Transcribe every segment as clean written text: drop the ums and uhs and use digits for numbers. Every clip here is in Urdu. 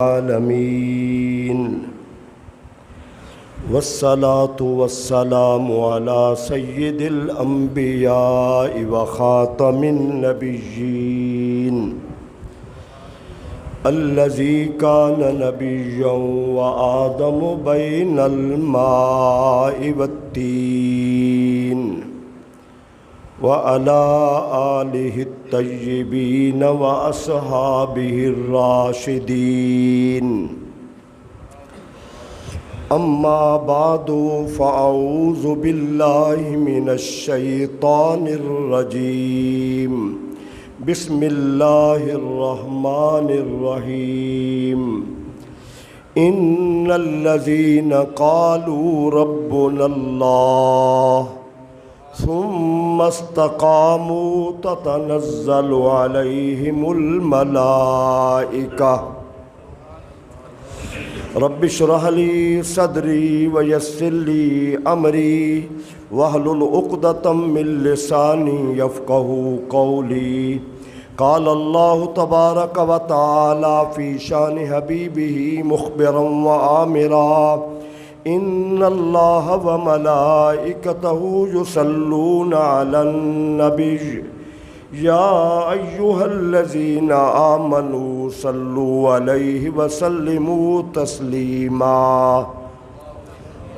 العالمین والصلاة والسلام على سید الانبیاء وخاتم النبیین الذی کان نبیا وآدم بین الماء والتین وعلى آلہ الطیبین واصحابہ الراشدین اما بعد فاعوذ باللہ من الشیطان الرجیم بسم اللہ الرحمن الرحیم ان الذین قالوا ربنا اللہ ثم استقاموا تتنزل علیہم الملائکہ رب اشرح لی صدری ویسر لی امری واحلل عقدۃ من لسانی یفقہوا قولی قال اللہ تبارک و تعالی فی شان حبیبہ مخبرا وآمرا ان اللہ وملائکتہ یصلون علی النبی یا ایہا الذین آمنوا صلوا علیہ وسلموا تسلیما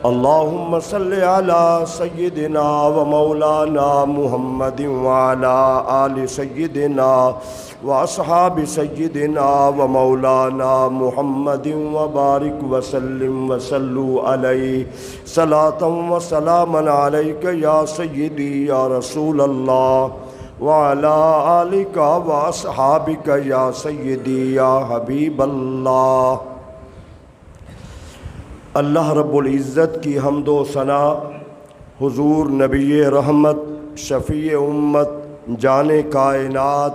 اللہم صل علی سیدنا و مولانا محمد وعلی آل سیدنا واصحاب سیدنا و مولانا محمد وبارک وسلم وصلوا علیہ صلاۃ و سلاما علیک یا سیدی یا رسول اللہ وعلی آلک واصحابک یا سیدی یا حبیب اللہ۔ اللہ رب العزت کی حمد و ثنا حضور نبی رحمت شفیع امت جان کائنات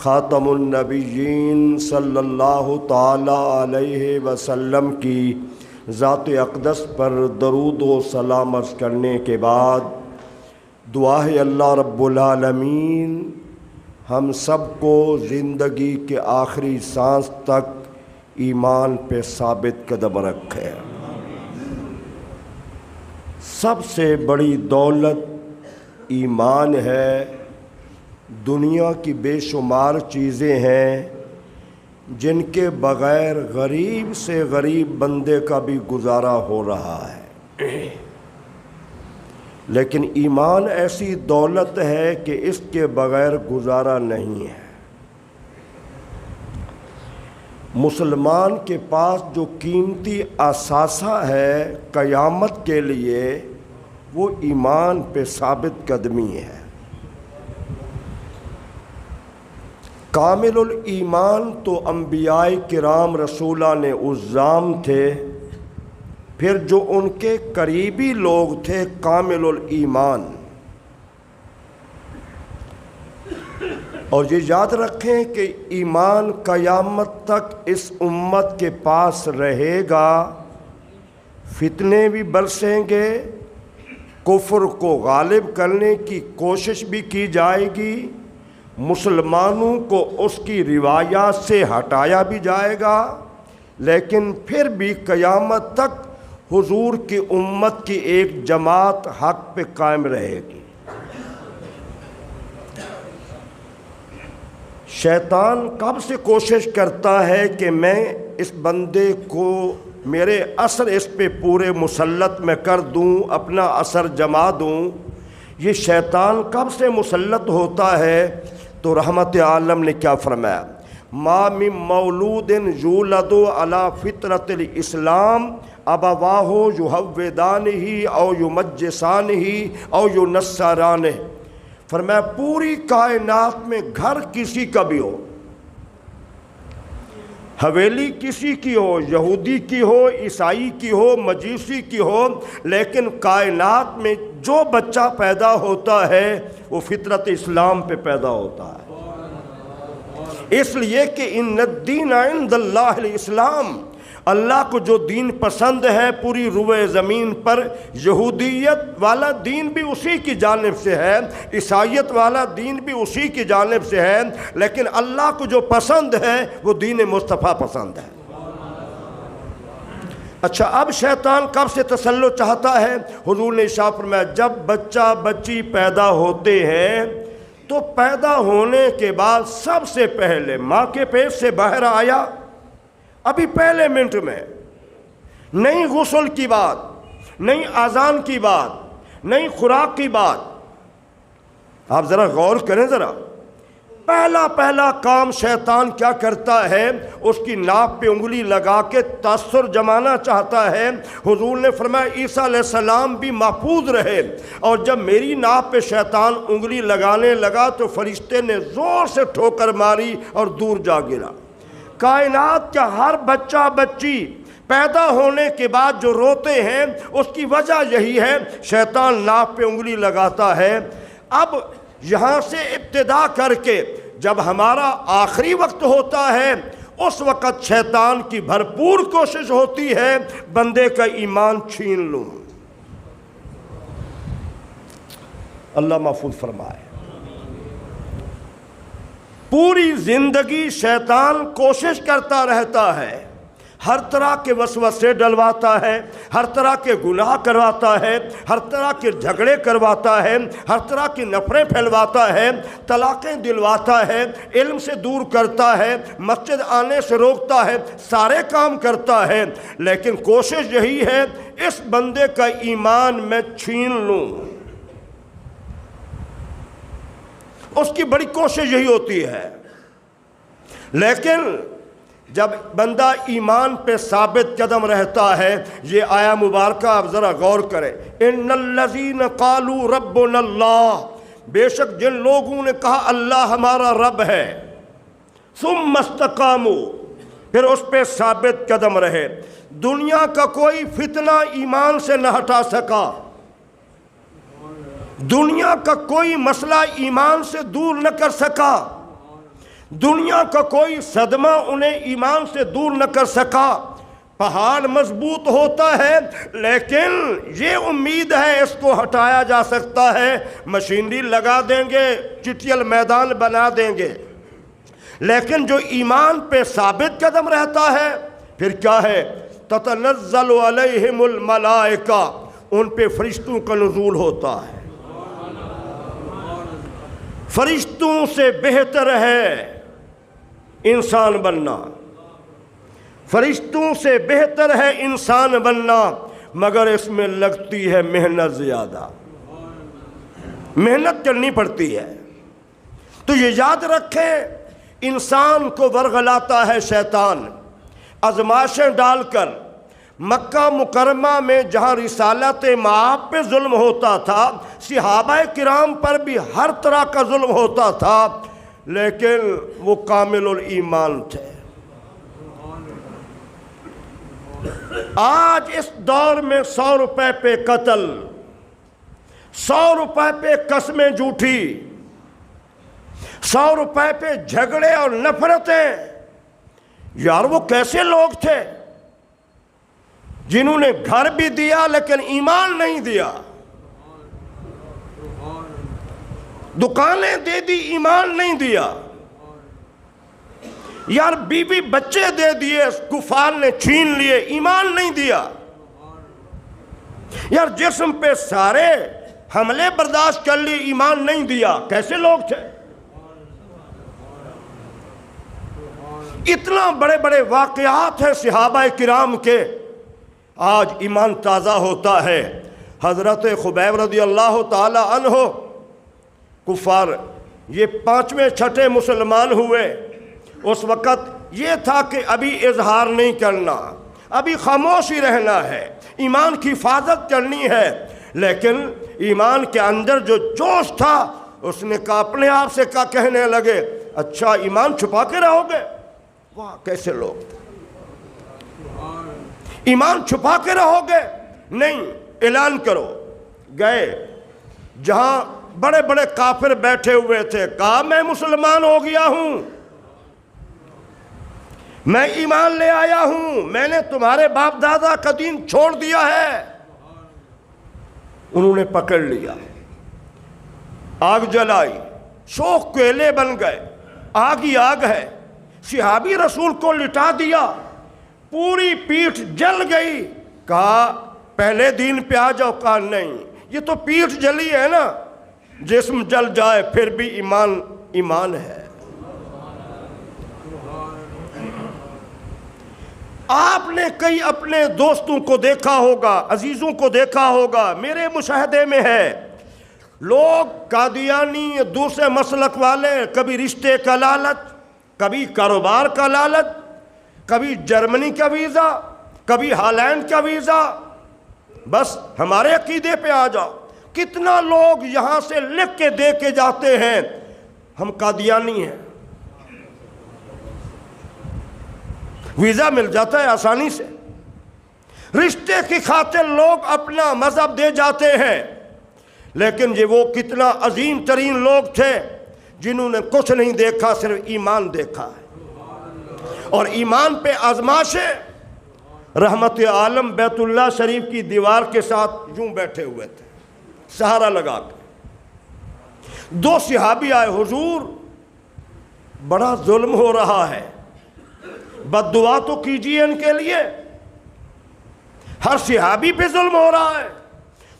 خاتم النبیین صلی اللہ تعالی علیہ وسلم کی ذات اقدس پر درود و سلام عرض کرنے کے بعد دعا ہے اللہ رب العالمین ہم سب کو زندگی کے آخری سانس تک ایمان پہ ثابت قدم رکھے۔ سب سے بڑی دولت ایمان ہے۔ دنیا کی بے شمار چیزیں ہیں جن کے بغیر غریب سے غریب بندے کا بھی گزارا ہو رہا ہے، لیکن ایمان ایسی دولت ہے کہ اس کے بغیر گزارا نہیں ہے۔ مسلمان کے پاس جو قیمتی اثاثہ ہے قیامت کے لیے وہ ایمان پہ ثابت قدمی ہے۔ کامل الایمان تو انبیاء کرام رسولان عظام تھے، پھر جو ان کے قریبی لوگ تھے کامل الایمان۔ اور یہ یاد رکھیں کہ ایمان قیامت تک اس امت کے پاس رہے گا، فتنے بھی برسیں گے، کفر کو غالب کرنے کی کوشش بھی کی جائے گی، مسلمانوں کو اس کی روایات سے ہٹایا بھی جائے گا، لیکن پھر بھی قیامت تک حضور کی امت کی ایک جماعت حق پہ قائم رہے گی۔ شیطان کب سے کوشش کرتا ہے کہ میں اس بندے کو میرے اثر اس پہ پورے مسلط میں کر دوں، اپنا اثر جما دوں۔ یہ شیطان کب سے مسلط ہوتا ہے؟ تو رحمت عالم نے کیا فرمایا؟ ما من مولود یولد علی فطرت الاسلام ابواہ یہودانہ او یمجسانہ او ینصرانہ۔ فرمایا پوری کائنات میں گھر کسی کا بھی ہو، حویلی کسی کی ہو، یہودی کی ہو، عیسائی کی ہو، مجوسی کی ہو، لیکن کائنات میں جو بچہ پیدا ہوتا ہے وہ فطرت اسلام پہ پیدا ہوتا ہے، اس لیے کہ ان الدین عند اللہ الاسلام۔ اللہ کو جو دین پسند ہے پوری روئے زمین پر، یہودیت والا دین بھی اسی کی جانب سے ہے، عیسائیت والا دین بھی اسی کی جانب سے ہے، لیکن اللہ کو جو پسند ہے وہ دین مصطفیٰ پسند ہے۔ اچھا، اب شیطان کب سے تسلط چاہتا ہے؟ حضور نے ارشاد فرمایا جب بچہ بچی پیدا ہوتے ہیں تو پیدا ہونے کے بعد سب سے پہلے ماں کے پیٹ سے باہر آیا، ابھی پہلے منٹ میں نہیں غسل کی بات، نہیں اذان کی بات، نہیں خوراک کی بات۔ آپ ذرا غور کریں، ذرا پہلا کام شیطان کیا کرتا ہے؟ اس کی ناک پہ انگلی لگا کے تاثر جمانا چاہتا ہے۔ حضور نے فرمایا عیسیٰ علیہ السلام بھی محفوظ رہے، اور جب میری ناک پہ شیطان انگلی لگانے لگا تو فرشتے نے زور سے ٹھوکر ماری اور دور جا گرا۔ کائنات کا ہر بچہ بچی پیدا ہونے کے بعد جو روتے ہیں اس کی وجہ یہی ہے، شیطان ناک پہ انگلی لگاتا ہے۔ اب یہاں سے ابتدا کر کے جب ہمارا آخری وقت ہوتا ہے اس وقت شیطان کی بھرپور کوشش ہوتی ہے بندے کا ایمان چھین لوں۔ اللہ محفوظ فرمائے۔ پوری زندگی شیطان کوشش کرتا رہتا ہے، ہر طرح کے وسوسے ڈلواتا ہے، ہر طرح کے گناہ کرواتا ہے، ہر طرح کے جھگڑے کرواتا ہے، ہر طرح کی نفرت پھیلواتا ہے، طلاقیں دلواتا ہے، علم سے دور کرتا ہے، مسجد آنے سے روکتا ہے، سارے کام کرتا ہے، لیکن کوشش یہی ہے اس بندے کا ایمان میں چھین لوں۔ اس کی بڑی کوشش یہی ہوتی ہے، لیکن جب بندہ ایمان پہ ثابت قدم رہتا ہے، یہ آیا مبارکہ آپ ذرا غور کریں، ان الذین قالوا ربنا اللہ، بے شک جن لوگوں نے کہا اللہ ہمارا رب ہے، ثم استقاموا، پھر اس پہ ثابت قدم رہے، دنیا کا کوئی فتنہ ایمان سے نہ ہٹا سکا، دنیا کا کوئی مسئلہ ایمان سے دور نہ کر سکا، دنیا کا کوئی صدمہ انہیں ایمان سے دور نہ کر سکا۔ پہاڑ مضبوط ہوتا ہے لیکن یہ امید ہے اس کو ہٹایا جا سکتا ہے، مشینری لگا دیں گے، چٹیل میدان بنا دیں گے، لیکن جو ایمان پہ ثابت قدم رہتا ہے پھر کیا ہے؟ تتنزل علیہم الملائکہ، ان پہ فرشتوں کا نزول ہوتا ہے۔ فرشتوں سے بہتر ہے انسان بننا، فرشتوں سے بہتر ہے انسان بننا، مگر اس میں لگتی ہے محنت، زیادہ محنت کرنی پڑتی ہے۔ تو یہ یاد رکھیں، انسان کو ورغلاتا ہے شیطان آزمائشیں ڈال کر۔ مکہ مکرمہ میں جہاں رسالت مآب پہ ظلم ہوتا تھا، صحابہ کرام پر بھی ہر طرح کا ظلم ہوتا تھا، لیکن وہ کامل الایمان تھے۔ آج اس دور میں 100 روپے پہ قتل، 100 روپے پہ قسمیں جھوٹی، 100 روپے پہ جھگڑے اور نفرتیں، یار وہ کیسے لوگ تھے جنہوں نے گھر بھی دیا لیکن ایمان نہیں دیا، دکانیں دے دی ایمان نہیں دیا، یار بیوی بچے دے دیے کفار نے چھین لیے ایمان نہیں دیا، یار جسم پہ سارے حملے برداشت کر لیے ایمان نہیں دیا، کیسے لوگ تھے؟ اتنا بڑے بڑے واقعات ہیں صحابہ کرام کے، آج ایمان تازہ ہوتا ہے۔ حضرت خبیب رضی اللہ تعالی عنہ کفار یہ 5ویں 6ٹھے مسلمان ہوئے، اس وقت یہ تھا کہ ابھی اظہار نہیں کرنا، ابھی خاموش ہی رہنا ہے، ایمان کی حفاظت کرنی ہے، لیکن ایمان کے اندر جو جوش تھا اس نے کہا، اپنے آپ سے کہا، کہنے لگے اچھا ایمان چھپا کے رہو گے؟ واہ کیسے لوگ، ایمان چھپا کے رہو گے؟ نہیں، اعلان کرو۔ گئے جہاں بڑے بڑے کافر بیٹھے ہوئے تھے، کہا میں مسلمان ہو گیا ہوں، میں ایمان لے آیا ہوں، میں نے تمہارے باپ دادا کا دین چھوڑ دیا ہے۔ انہوں نے پکڑ لیا، آگ جلائی، شوخ کوئلے بن گئے، آگ ہی آگ ہے، صحابی رسول کو لٹا دیا، پوری پیٹھ جل گئی. کہا پہلے دین پہ آ جاؤ. کہا نہیں, یہ تو پیٹھ جلی ہے نا, جسم جل جائے پھر بھی ایمان ایمان ہے. آپ نے کئی اپنے دوستوں کو دیکھا ہوگا, عزیزوں کو دیکھا ہوگا, میرے مشاہدے میں ہے, لوگ قادیانی دوسرے مسلک والے, کبھی رشتے کا لالچ, کبھی کاروبار کا لالچ, کبھی جرمنی کا ویزا, کبھی ہالینڈ کا ویزا, بس ہمارے عقیدے پہ آ جاؤ. کتنا لوگ یہاں سے لکھ کے دے کے جاتے ہیں ہم قادیانی ہیں, ویزا مل جاتا ہے آسانی سے. رشتے کی خاطر لوگ اپنا مذہب دے جاتے ہیں, لیکن یہ وہ کتنا عظیم ترین لوگ تھے جنہوں نے کچھ نہیں دیکھا, صرف ایمان دیکھا ہے. اور ایمان پہ آزمائشیں. رحمت عالم بیت اللہ شریف کی دیوار کے ساتھ یوں بیٹھے ہوئے تھے سہارا لگا کے. 2 صحابی آئے, حضور بڑا ظلم ہو رہا ہے, بد دعا تو کیجیے ان کے لیے, ہر صحابی پہ ظلم ہو رہا ہے.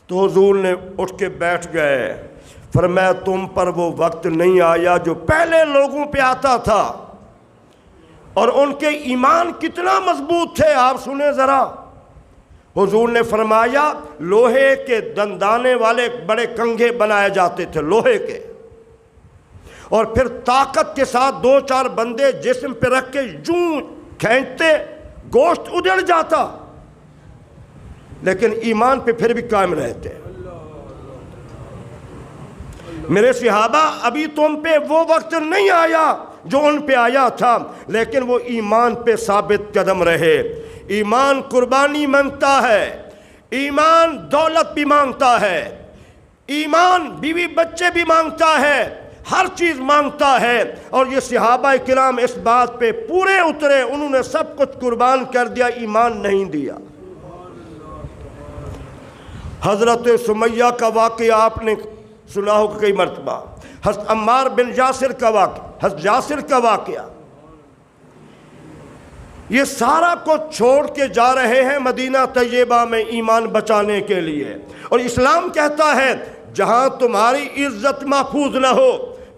تو حضور نے اٹھ کے بیٹھ گئے, فرمایا تم پر وہ وقت نہیں آیا جو پہلے لوگوں پہ آتا تھا, اور ان کے ایمان کتنا مضبوط تھے آپ سنیں ذرا. حضور نے فرمایا لوہے کے دندانے والے بڑے کنگھے بنائے جاتے تھے لوہے کے, اور پھر طاقت کے ساتھ 2-4 بندے جسم پہ رکھ کے یوں کھینچتے, گوشت اجڑ جاتا, لیکن ایمان پہ پھر بھی قائم رہتے. میرے صحابہ ابھی تم پہ وہ وقت نہیں آیا جو ان پہ آیا تھا, لیکن وہ ایمان پہ ثابت قدم رہے. ایمان قربانی مانگتا ہے, ایمان دولت بھی مانگتا ہے, ایمان بیوی بچے بھی مانگتا ہے, ہر چیز مانگتا ہے. اور یہ صحابہ کرام اس بات پہ پورے اترے, انہوں نے سب کچھ قربان کر دیا, ایمان نہیں دیا. حضرت سمیہ کا واقعہ آپ نے سنا ہوگا کئی مرتبہ, حضرت عمار بن یاسر کا واقعہ, حضرت یاسر کا واقعہ. یہ سارا کچھ چھوڑ کے جا رہے ہیں مدینہ طیبہ میں ایمان بچانے کے لیے. اور اسلام کہتا ہے جہاں تمہاری عزت محفوظ نہ ہو,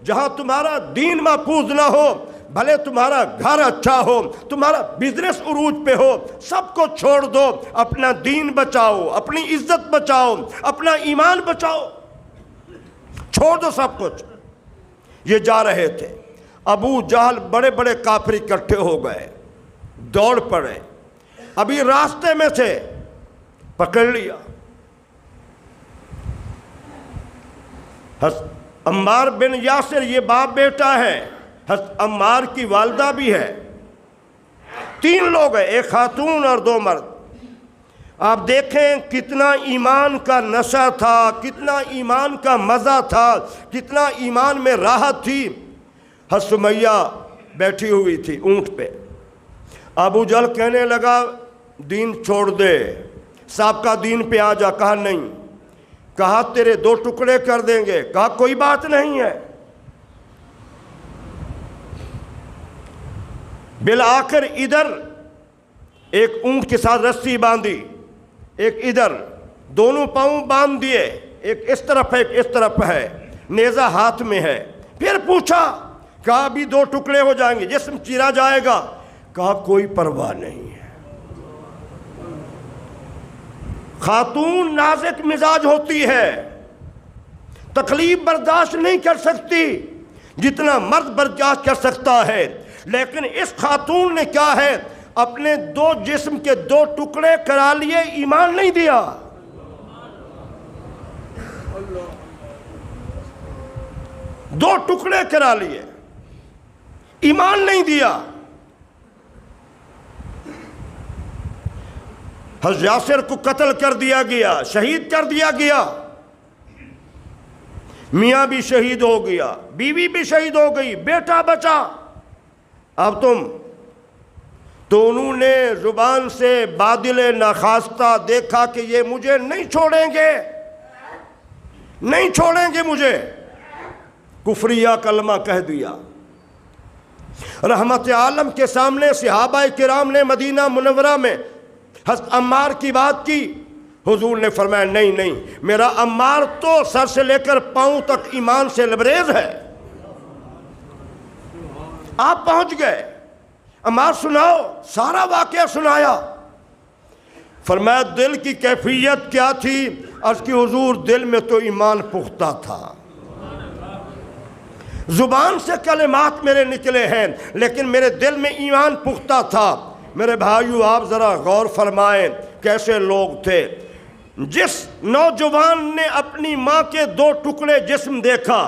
جہاں تمہارا دین محفوظ نہ ہو, بھلے تمہارا گھر اچھا ہو, تمہارا بزنس عروج پہ ہو, سب کو چھوڑ دو, اپنا دین بچاؤ, اپنی عزت بچاؤ, اپنا ایمان بچاؤ, چھوڑ دو سب کچھ. یہ جا رہے تھے, ابو جہل بڑے بڑے کافر اکٹھے ہو گئے, دوڑ پڑے, ابھی راستے میں تھے, پکڑ لیا. حضرت عمار بن یاسر یہ باپ بیٹا ہے, حضرت عمار کی والدہ بھی ہے, 3 لوگ ہیں, 1 خاتون اور 2 مرد. آپ دیکھیں کتنا ایمان کا نشہ تھا, کتنا ایمان کا مزہ تھا, کتنا ایمان میں راحت تھی. حضرت سمیہ بیٹھی ہوئی تھی اونٹ پہ. ابو جہل کہنے لگا دین چھوڑ دے, صاحب کا دین پہ آ جا. کہا نہیں. کہا تیرے 2 ٹکڑے کر دیں گے. کہا کوئی بات نہیں ہے. بالآخر ادھر ایک اونٹ کے ساتھ رسی باندھی, ایک ادھر, دونوں پاؤں باندھ دیے, ایک اس طرف ہے ایک اس طرف ہے, نیزہ ہاتھ میں ہے. پھر پوچھا, کہا ابھی 2 ٹکڑے ہو جائیں گے, جسم چیرا جائے گا. کہا کوئی پرواہ نہیں ہے. خاتون نازک مزاج ہوتی ہے, تکلیف برداشت نہیں کر سکتی جتنا مرد برداشت کر سکتا ہے, لیکن اس خاتون نے کیا ہے, اپنے 2 جسم کے 2 ٹکڑے کرا لیے, ایمان نہیں دیا. دو ٹکڑے کرا لیے, ایمان نہیں دیا. حضرت یاسر کو قتل کر دیا گیا, شہید کر دیا گیا. میاں بھی شہید ہو گیا, بیوی بھی شہید ہو گئی, بیٹا بچا. اب تم تو انہوں نے زبان سے بادل ناخواستہ دیکھا کہ یہ مجھے نہیں چھوڑیں گے, نہیں چھوڑیں گے مجھے, کفریہ کلمہ کہہ دیا. رحمت عالم کے سامنے صحابہ کرام نے مدینہ منورہ میں حضرت عمار کی بات کی، حضور نے فرمایا نہیں نہیں، میرا عمار تو سر سے لے کر پاؤں تک ایمان سے لبریز ہے۔ آپ پہنچ گئے، عمار سناؤ، سارا واقعہ سنایا۔ فرمایا دل کی کیفیت کیا تھی؟ عرض کی حضور دل میں تو ایمان پختہ تھا، زبان سے کلمات میرے نکلے ہیں لیکن میرے دل میں ایمان پختہ تھا۔ میرے بھائیو آپ ذرا غور فرمائیں کیسے لوگ تھے۔ جس نوجوان نے اپنی ماں کے 2 ٹکڑے جسم دیکھا،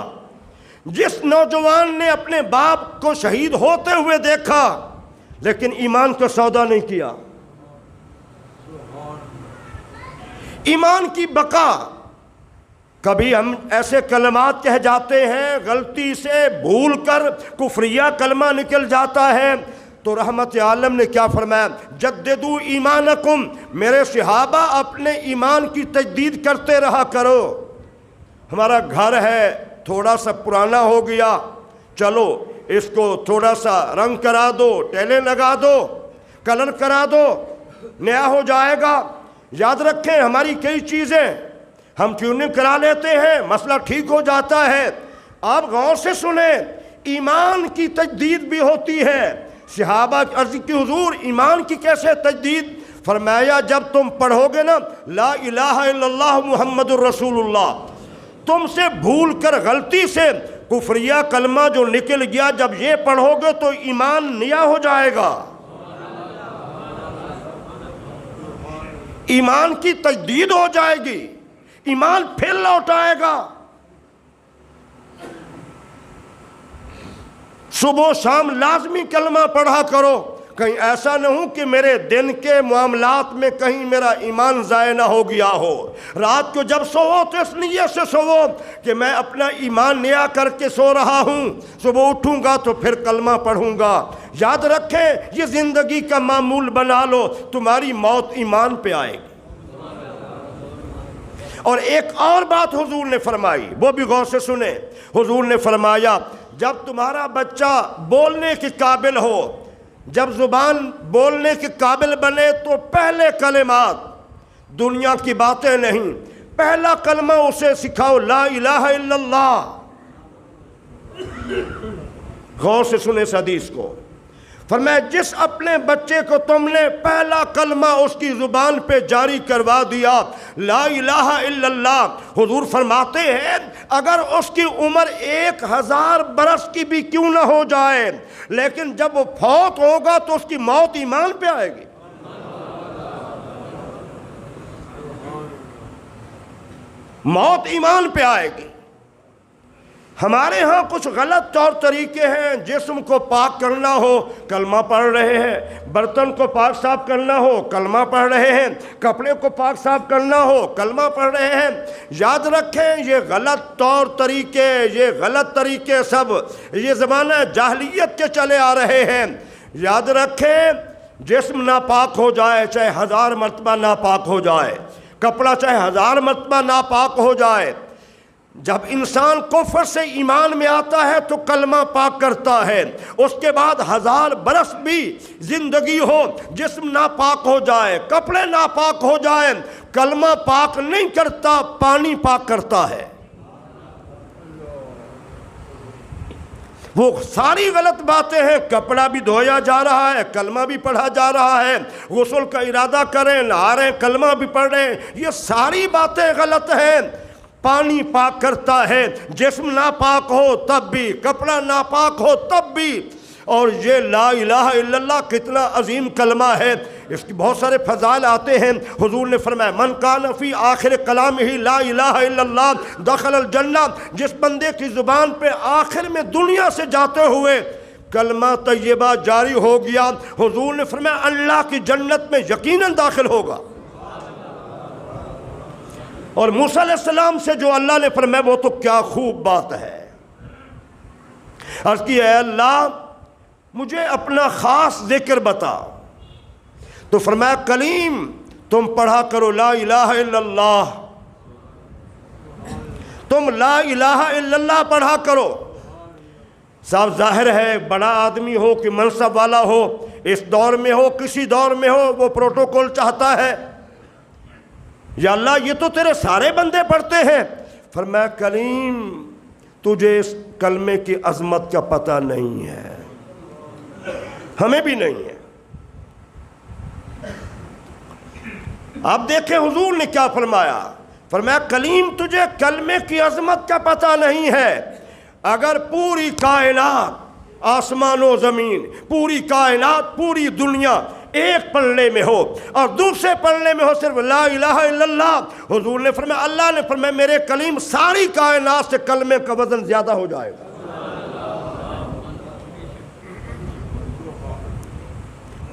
جس نوجوان نے اپنے باپ کو شہید ہوتے ہوئے دیکھا لیکن ایمان کا سودا نہیں کیا، ایمان کی بقا۔ کبھی ہم ایسے کلمات کہہ جاتے ہیں، غلطی سے بھول کر کفریہ کلمہ نکل جاتا ہے، تو رحمت عالم نے کیا فرمایا؟ جددو ایمانکم، میرے صحابہ اپنے ایمان کی تجدید کرتے رہا کرو۔ ہمارا گھر ہے تھوڑا سا پرانا ہو گیا، چلو اس کو تھوڑا سا رنگ کرا دو، ٹیلیں لگا دو، کلر کرا دو، نیا ہو جائے گا۔ یاد رکھیں ہماری کئی چیزیں ہم ٹیوننگ کرا لیتے ہیں، مسئلہ ٹھیک ہو جاتا ہے۔ آپ غور سے سنیں، ایمان کی تجدید بھی ہوتی ہے۔ صحابہ عرض کی حضور ایمان کی کیسے تجدید؟ فرمایا جب تم پڑھو گے نا لا الہ الا اللہ محمد الرسول اللہ، تم سے بھول کر غلطی سے کفریہ کلمہ جو نکل گیا، جب یہ پڑھو گے تو ایمان نیا ہو جائے گا، ایمان کی تجدید ہو جائے گی، ایمان پھر لوٹ آئے گا۔ صبح و شام لازمی کلمہ پڑھا کرو، کہیں ایسا نہ ہو کہ میرے دن کے معاملات میں کہیں میرا ایمان ضائع نہ ہو گیا ہو۔ رات کو جب سوو تو اس نیت سے سوو کہ میں اپنا ایمان نیا کر کے سو رہا ہوں، صبح اٹھوں گا تو پھر کلمہ پڑھوں گا۔ یاد رکھیں یہ زندگی کا معمول بنا لو، تمہاری موت ایمان پہ آئے گی۔ اور ایک اور بات حضور نے فرمائی، وہ بھی غور سے سنیں۔ حضور نے فرمایا جب تمہارا بچہ بولنے کے قابل ہو، جب زبان بولنے کے قابل بنے تو پہلے کلمات، دنیا کی باتیں نہیں، پہلا کلمہ اسے سکھاؤ لا الہ الا اللہ۔ غور سے سنیں اس حدیث کو۔ فرمایا جس اپنے بچے کو تم نے پہلا کلمہ اس کی زبان پہ جاری کروا دیا لا الہ الا اللہ، حضور فرماتے ہیں اگر اس کی عمر 1000 برس کی بھی کیوں نہ ہو جائے، لیکن جب وہ فوت ہوگا تو اس کی موت ایمان پہ آئے گی۔ موت ایمان پہ آئے گی۔ ہمارے ہاں کچھ غلط طور طریقے ہیں، جسم کو پاک کرنا ہو کلمہ پڑھ رہے ہیں، برتن کو پاک صاف کرنا ہو کلمہ پڑھ رہے ہیں، کپڑے کو پاک صاف کرنا ہو کلمہ پڑھ رہے ہیں۔ یاد رکھیں یہ غلط طور طریقے، یہ غلط طریقے سب یہ زمانہ جاہلیت کے چلے آ رہے ہیں۔ یاد رکھیں جسم ناپاک ہو جائے چاہے 1000 مرتبہ ناپاک ہو جائے، کپڑا چاہے 1000 مرتبہ ناپاک ہو جائے، جب انسان کفر سے ایمان میں آتا ہے تو کلمہ پاک کرتا ہے، اس کے بعد 1000 برس بھی زندگی ہو، جسم ناپاک ہو جائے، کپڑے ناپاک ہو جائیں، کلمہ پاک نہیں کرتا، پانی پاک کرتا ہے۔ وہ ساری غلط باتیں ہیں، کپڑا بھی دھویا جا رہا ہے، کلمہ بھی پڑھا جا رہا ہے، غسل کا ارادہ کریں، نہا رہے ہیں، کلمہ بھی پڑھ رہے ہیں، یہ ساری باتیں غلط ہیں۔ پانی پاک کرتا ہے، جسم ناپاک ہو تب بھی، کپڑا ناپاک ہو تب بھی۔ اور یہ لا الہ الا اللہ کتنا عظیم کلمہ ہے، اس کی بہت سارے فضائل آتے ہیں۔ حضور نے فرمایا من کان فی آخر کلامہ لا الہ الا اللہ دخل الجنہ، جس بندے کی زبان پہ آخر میں دنیا سے جاتے ہوئے کلمہ طیبہ جاری ہو گیا، حضور نے فرمایا اللہ کی جنت میں یقیناً داخل ہوگا۔ اور موسیٰ علیہ السلام سے جو اللہ نے فرمایا وہ تو کیا خوب بات ہے، عرض کی اے اللہ مجھے اپنا خاص ذکر بتا، تو فرمایا کلیم تم پڑھا کرو لا الہ الا اللہ، تم لا الہ الا اللہ پڑھا کرو۔ صاحب ظاہر ہے بڑا آدمی ہو کہ منصب والا ہو، اس دور میں ہو کسی دور میں ہو، وہ پروٹوکول چاہتا ہے، یا اللہ یہ تو تیرے سارے بندے پڑھتے ہیں۔ فرمایا کلیم تجھے اس کلمے کی عظمت کا پتہ نہیں ہے، ہمیں بھی نہیں ہے۔ آپ دیکھیں حضور نے کیا فرمایا، فرمایا کلیم تجھے کلمے کی عظمت کا پتہ نہیں ہے۔ اگر پوری کائنات، آسمان و زمین، پوری کائنات، پوری دنیا ایک پلڑے میں ہو اور دوسرے پلڑے میں ہو صرف لا الہ الا اللہ، حضور نے فرمایا، اللہ نے فرمایا میرے کلیم ساری کائنات سے کلمے کا وزن زیادہ ہو جائے گا۔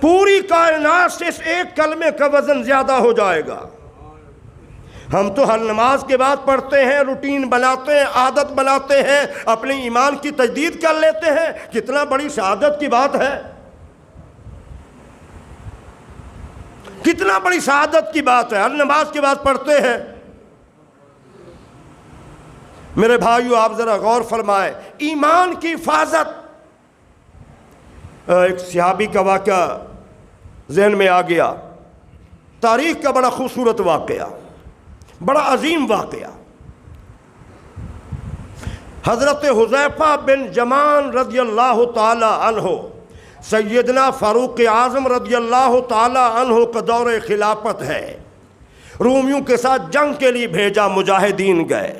پوری کائنات سے اس ایک کلمے کا وزن زیادہ ہو جائے گا۔ ہم تو ہر نماز کے بعد پڑھتے ہیں، روٹین بناتے ہیں، عادت بناتے ہیں، اپنے ایمان کی تجدید کر لیتے ہیں، کتنا بڑی سعادت کی بات ہے، کتنا بڑی سعادت کی بات ہے، ہر نماز کے بعد پڑھتے ہیں۔ میرے بھائیو آپ ذرا غور فرمائیں، ایمان کی حفاظت۔ ایک صحابی کا واقعہ ذہن میں آ گیا، تاریخ کا بڑا خوبصورت واقعہ، بڑا عظیم واقعہ۔ حضرت حذیفہ بن یمان رضی اللہ تعالی عنہ، سیدنا فاروق اعظم رضی اللہ تعالی عنہ کا دور خلافت ہے، رومیوں کے ساتھ جنگ کے لیے بھیجا، مجاہدین گئے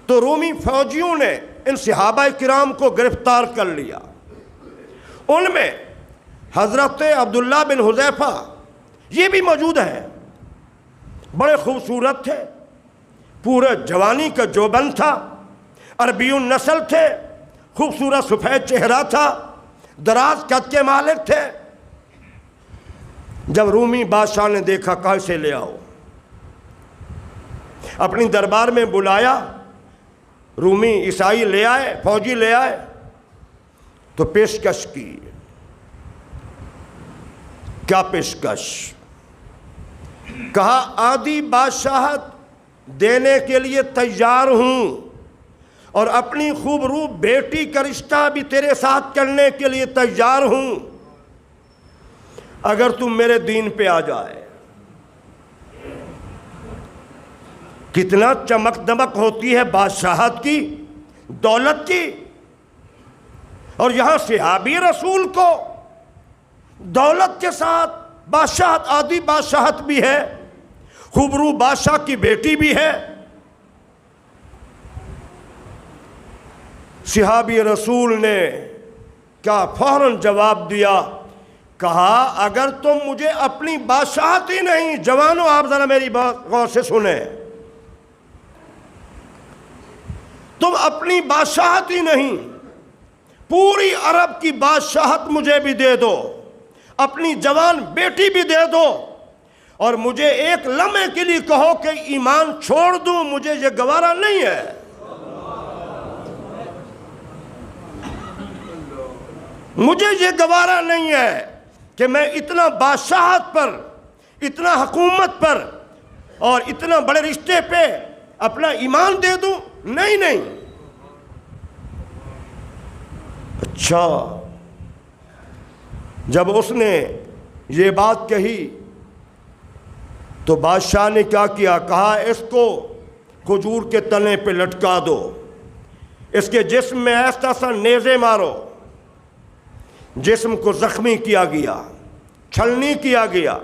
تو رومی فوجیوں نے ان صحابہ کرام کو گرفتار کر لیا۔ ان میں حضرت عبداللہ بن حذیفہ یہ بھی موجود ہیں، بڑے خوبصورت تھے، پورے جوانی کا جوبن تھا، عربی النسل تھے، خوبصورت سفید چہرہ تھا، دراز قد کے مالک تھے۔ جب رومی بادشاہ نے دیکھا کہا اسے لے آؤ، اپنی دربار میں بلایا، رومی عیسائی لے آئے، فوجی لے آئے تو پیشکش کی۔ کیا پیشکش؟ کہا آدھی بادشاہت دینے کے لیے تیار ہوں اور اپنی خوبرو بیٹی کا رشتہ بھی تیرے ساتھ کرنے کے لیے تیار ہوں اگر تم میرے دین پہ آ جائے۔ کتنا چمک دمک ہوتی ہے بادشاہت کی، دولت کی، اور یہاں صحابی رسول کو دولت کے ساتھ بادشاہت، آدھی بادشاہت بھی ہے، خوبرو بادشاہ کی بیٹی بھی ہے۔ صحابی رسول نے کیا فوراً جواب دیا، کہا اگر تم مجھے اپنی بادشاہت ہی نہیں، جوانوں آپ ذرا میری بات غور سے سنیں، تم اپنی بادشاہت ہی نہیں، پوری عرب کی بادشاہت مجھے بھی دے دو، اپنی جوان بیٹی بھی دے دو، اور مجھے ایک لمحے کے لیے کہو کہ ایمان چھوڑ دوں، مجھے یہ گوارا نہیں ہے۔ مجھے یہ گوارا نہیں ہے کہ میں اتنا بادشاہت پر، اتنا حکومت پر اور اتنا بڑے رشتے پہ اپنا ایمان دے دوں، نہیں نہیں۔ اچھا، جب اس نے یہ بات کہی تو بادشاہ نے کیا کیا، کہا اس کو کھجور کے تنے پہ لٹکا دو، اس کے جسم میں ایسا سا نیزے مارو، جسم کو زخمی کیا گیا، چھلنی کیا گیا۔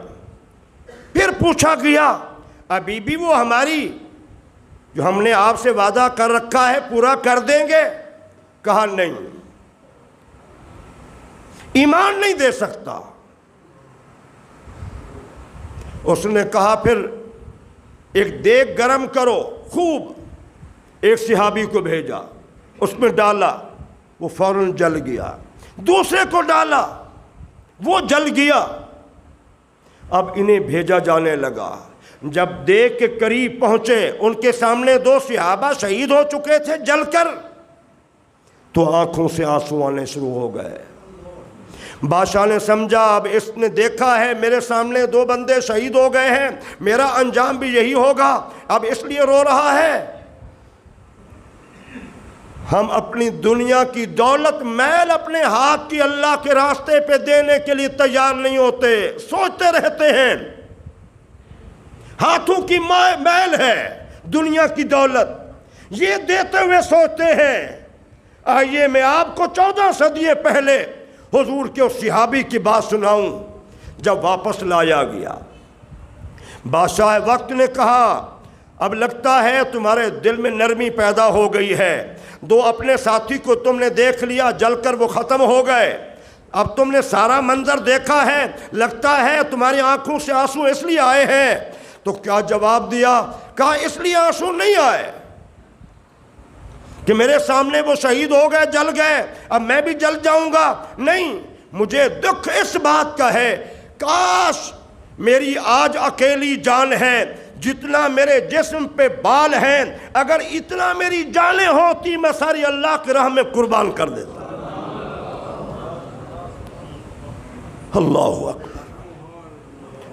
پھر پوچھا گیا ابھی بھی وہ ہماری جو ہم نے آپ سے وعدہ کر رکھا ہے پورا کر دیں گے؟ کہا نہیں، ایمان نہیں دے سکتا۔ اس نے کہا پھر ایک دیگ گرم کرو خوب، ایک صحابی کو بھیجا، اس میں ڈالا، وہ فوراً جل گیا، دوسرے کو ڈالا، وہ جل گیا۔ اب انہیں بھیجا جانے لگا، جب دیگ کے قریب پہنچے، ان کے سامنے دو صحابہ شہید ہو چکے تھے جل کر، تو آنکھوں سے آنسو آنے شروع ہو گئے۔ بادشاہ نے سمجھا اب اس نے دیکھا ہے میرے سامنے دو بندے شہید ہو گئے ہیں، میرا انجام بھی یہی ہوگا، اب اس لیے رو رہا ہے۔ ہم اپنی دنیا کی دولت میل اپنے ہاتھ کی اللہ کے راستے پہ دینے کے لیے تیار نہیں ہوتے، سوچتے رہتے ہیں ہاتھوں کی میل ہے دنیا کی دولت، یہ دیتے ہوئے سوچتے ہیں۔ آئیے میں آپ کو 14 صدیوں پہلے حضور کے اس صحابی کی بات سناؤں۔ جب واپس لایا گیا، بادشاہ وقت نے کہا اب لگتا ہے تمہارے دل میں نرمی پیدا ہو گئی ہے، دو اپنے ساتھی کو تم نے دیکھ لیا، جل کر وہ ختم ہو گئے، اب تم نے سارا منظر دیکھا ہے، لگتا ہے تمہاری آنکھوں سے آنسو اس لیے آئے ہیں۔ تو کیا جواب دیا؟ کہا اس لیے آنسو نہیں آئے کہ میرے سامنے وہ شہید ہو گئے، جل گئے، اب میں بھی جل جاؤں گا، نہیں، مجھے دکھ اس بات کا ہے کاش میری آج اکیلی جان ہے، جتنا میرے جسم پہ بال ہیں، اگر اتنا میری جانیں ہوتی میں ساری اللہ کی راہ میں قربان کر دیتا۔ اللہ اکبر،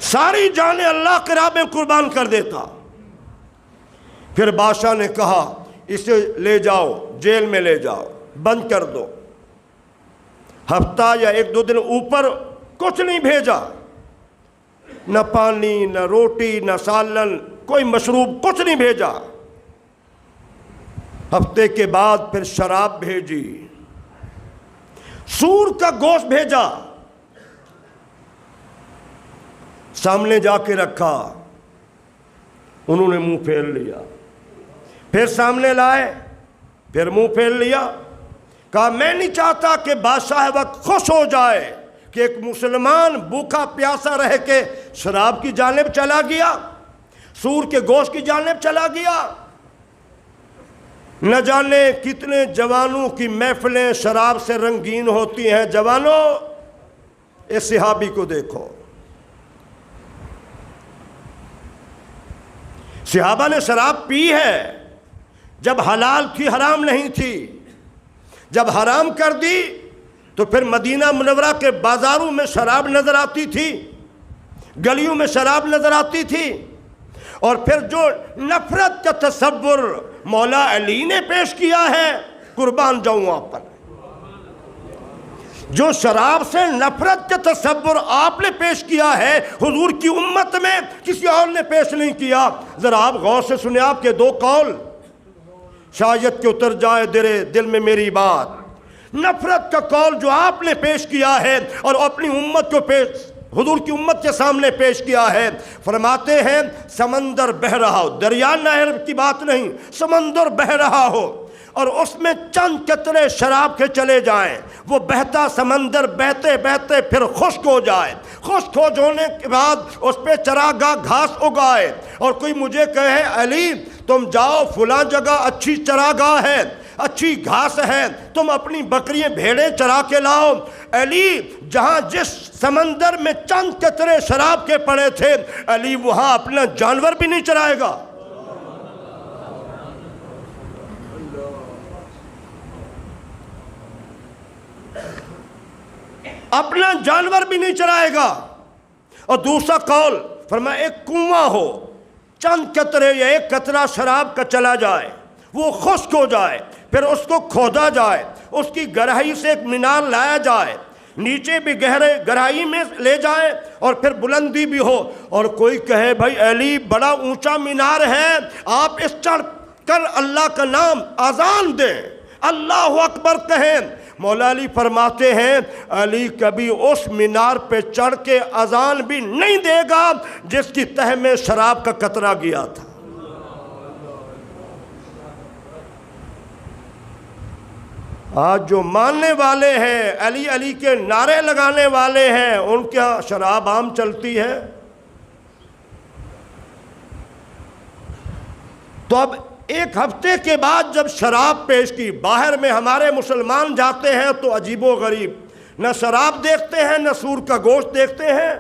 ساری جانیں اللہ کی راہ میں قربان کر دیتا۔ پھر بادشاہ نے کہا اسے لے جاؤ، جیل میں لے جاؤ، بند کر دو۔ ہفتہ یا 1-2 دن اوپر کچھ نہیں بھیجا، نہ پانی، نہ روٹی، نہ سالن، کوئی مشروب، کچھ نہیں بھیجا۔ ہفتے کے بعد پھر شراب بھیجی، سور کا گوشت بھیجا، سامنے جا کے رکھا، انہوں نے منہ پھیر لیا، پھر سامنے لائے، پھر منہ پھیر لیا۔ کہا میں نہیں چاہتا کہ بادشاہ وقت خوش ہو جائے کہ ایک مسلمان بھوکا پیاسا رہ کے شراب کی جانب چلا گیا، سور کے گوشت کی جانب چلا گیا۔ نہ جانے کتنے جوانوں کی محفلیں شراب سے رنگین ہوتی ہیں۔ جوانوں، اس صحابی کو دیکھو، صحابہ نے شراب پی ہے جب حلال تھی، حرام نہیں تھی۔ جب حرام کر دی تو پھر مدینہ منورہ کے بازاروں میں شراب نظر آتی تھی، گلیوں میں شراب نظر آتی تھی، اور پھر جو نفرت کا تصور مولا علی نے پیش کیا ہے، قربان جاؤں آپ پر، جو شراب سے نفرت کا تصور آپ نے پیش کیا ہے، حضور کی امت میں کسی اور نے پیش نہیں کیا۔ ذرا آپ غور سے سنیں، آپ کے 2 قول شاید کہ اتر جائے دل میں میری بات۔ نفرت کا قول جو آپ نے پیش کیا ہے اور اپنی امت کو حضور کی امت کے سامنے پیش کیا ہے، فرماتے ہیں سمندر بہہ رہا ہو، دریا نہر کی بات نہیں، سمندر بہہ رہا ہو اور اس میں چند قطرے شراب کے چلے جائیں، وہ بہتا سمندر بہتے بہتے پھر خشک ہو جائے، خشک ہو جانے کے بعد اس پہ چراگاہ گھاس اگائے، اور کوئی مجھے کہے علی تم جاؤ فلاں جگہ اچھی چراگاہ ہے، اچھی گھاس ہے، تم اپنی بکریاں بھیڑیں چرا کے لاؤ۔ علی جہاں جس سمندر میں چند قطرے شراب کے پڑے تھے، علی وہاں اپنا جانور بھی نہیں چرائے گا۔ اپنا جانور بھی نہیں چرائے گا۔ اور دوسرا قول فرمایا ایک کنواں ہو، چند قطرے یا 1 قطرہ شراب کا چلا جائے، وہ خشک ہو جائے، پھر اس کو کھودا جائے، اس کی گہرائی سے ایک مینار لایا جائے، نیچے بھی گہرائی میں لے جائے اور پھر بلندی بھی ہو، اور کوئی کہے بھائی علی بڑا اونچا مینار ہے، آپ اس چڑھ کر اللہ کا نام اذان دیں، اللہ اکبر کہیں۔ مولا علی فرماتے ہیں علی کبھی اس مینار پہ چڑھ کے اذان بھی نہیں دے گا جس کی تہ میں شراب کا قطرہ گیا تھا۔ آج جو ماننے والے ہیں، علی علی کے نعرے لگانے والے ہیں، ان کے شراب عام چلتی ہے۔ تو اب 1 ہفتے کے بعد جب شراب پیش کی، باہر میں ہمارے مسلمان جاتے ہیں تو عجیب و غریب، نہ شراب دیکھتے ہیں نہ سور کا گوشت دیکھتے ہیں۔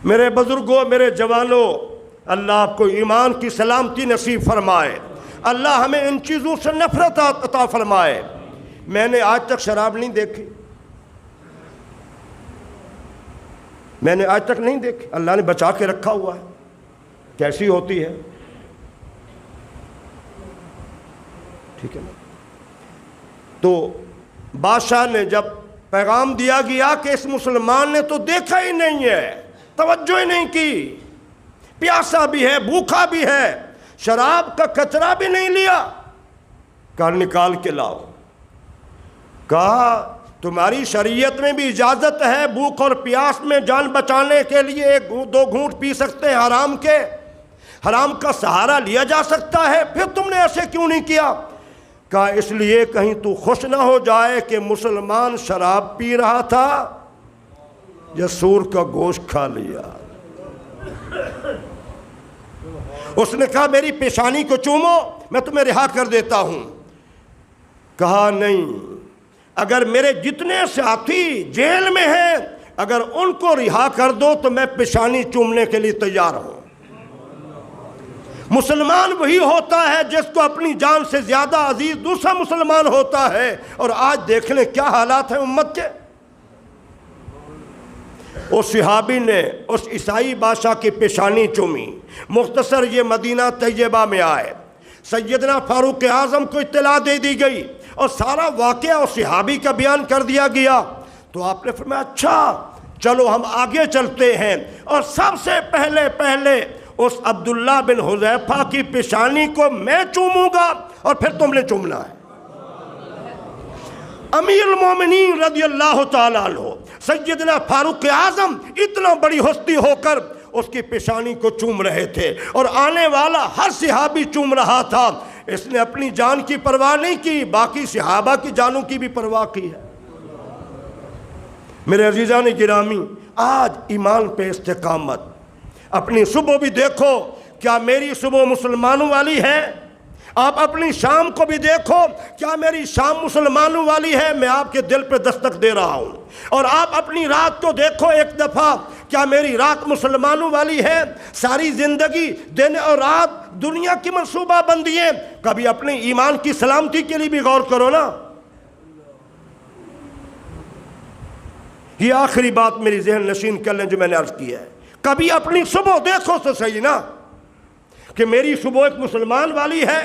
میرے بزرگوں، میرے جوانوں، اللہ آپ کو ایمان کی سلامتی نصیب فرمائے، اللہ ہمیں ان چیزوں سے نفرت عطا فرمائے۔ میں نے آج تک شراب نہیں دیکھی، میں نے آج تک نہیں دیکھی، اللہ نے بچا کے رکھا ہوا ہے، کیسی ہوتی ہے۔ ٹھیک ہے نا. تو بادشاہ نے جب پیغام دیا گیا کہ اس مسلمان نے تو دیکھا ہی نہیں ہے, توجہ ہی نہیں کی, پیاسا بھی ہے, بھوکا بھی ہے, شراب کا قطرہ بھی نہیں لیا, کہا نکال کے لاؤ. کہا تمہاری شریعت میں بھی اجازت ہے بھوک اور پیاس میں جان بچانے کے لیے 1-2 گھونٹ پی سکتے ہیں حرام کے, حرام کا سہارا لیا جا سکتا ہے, پھر تم نے ایسے کیوں نہیں کیا؟ کہا اس لیے کہیں تو خوش نہ ہو جائے کہ مسلمان شراب پی رہا تھا یا سور کا گوشت کھا لیا. اس نے کہا میری پیشانی کو چومو, میں تمہیں رہا کر دیتا ہوں. کہا نہیں, اگر میرے جتنے ساتھی جیل میں ہیں اگر ان کو رہا کر دو تو میں پیشانی چومنے کے لیے تیار ہوں. مسلمان وہی ہوتا ہے جس کو اپنی جان سے زیادہ عزیز دوسرا مسلمان ہوتا ہے, اور آج دیکھ لیں کیا حالات ہیں امت کے. اس صحابی نے اس عیسائی بادشاہ کی پیشانی چومی. مختصر یہ مدینہ طیبہ میں آئے, سیدنا فاروق اعظم کو اطلاع دے دی گئی اور سارا واقعہ اس صحابی کا بیان کر دیا گیا. تو آپ نے فرمایا اچھا چلو ہم آگے چلتے ہیں, اور سب سے پہلے اس عبداللہ بن حذیفہ کی پیشانی کو میں چوموں گا اور پھر تم نے چومنا ہے. امیر المومنین رضی اللہ تعالیٰ عنہ سیدنا فاروق اعظم اتنا بڑی ہستی ہو کر اس کی پیشانی کو چوم رہے تھے, اور آنے والا ہر صحابی چوم رہا تھا. اس نے اپنی جان کی پرواہ نہیں کی, باقی صحابہ کی جانوں کی بھی پرواہ کی ہے. میرے عزیزان گرامی, آج ایمان پہ استقامت. اپنی صبح بھی دیکھو, کیا میری صبح مسلمانوں والی ہے؟ آپ اپنی شام کو بھی دیکھو, کیا میری شام مسلمانوں والی ہے؟ میں آپ کے دل پہ دستک دے رہا ہوں. اور آپ اپنی رات کو دیکھو ایک دفعہ, کیا میری رات مسلمانوں والی ہے؟ ساری زندگی دن اور رات دنیا کی منصوبہ بندی ہے, کبھی اپنے ایمان کی سلامتی کے لیے بھی غور کرو نا. یہ آخری بات میری ذہن نشین کر لیں جو میں نے عرض کی ہے. کبھی اپنی صبح دیکھو تو صحیح نا, کہ میری صبح ایک مسلمان والی ہے,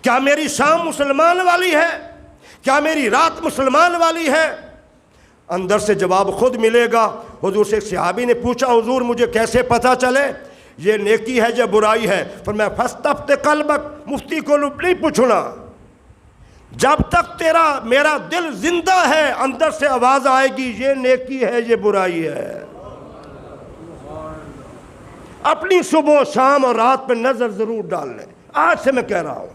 کیا میری شام مسلمان والی ہے, کیا میری رات مسلمان والی ہے؟ اندر سے جواب خود ملے گا. حضور سے ایک صحابی نے پوچھا حضور مجھے کیسے پتہ چلے یہ نیکی ہے یا برائی ہے؟ فرمایا فاستفت قلبک, مفتی کو نہیں پوچھنا, جب تک میرا دل زندہ ہے اندر سے آواز آئے گی یہ نیکی ہے یہ برائی ہے. اپنی صبح شام اور رات پہ نظر ضرور ڈال لیں. آج سے میں کہہ رہا ہوں,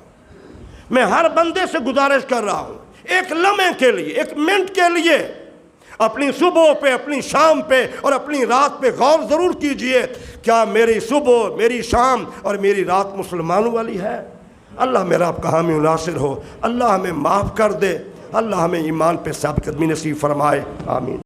میں ہر بندے سے گزارش کر رہا ہوں, ایک لمحے کے لیے, ایک منٹ کے لیے اپنی صبح پہ, اپنی شام پہ اور اپنی رات پہ غور ضرور کیجئے, کیا میری صبح, میری شام اور میری رات مسلمانوں والی ہے؟ اللہ میرا آپ کا حامی و ناصر ہو, اللہ ہمیں معاف کر دے, اللہ ہمیں ایمان پہ ثابت قدمی نصیب فرمائے, آمین.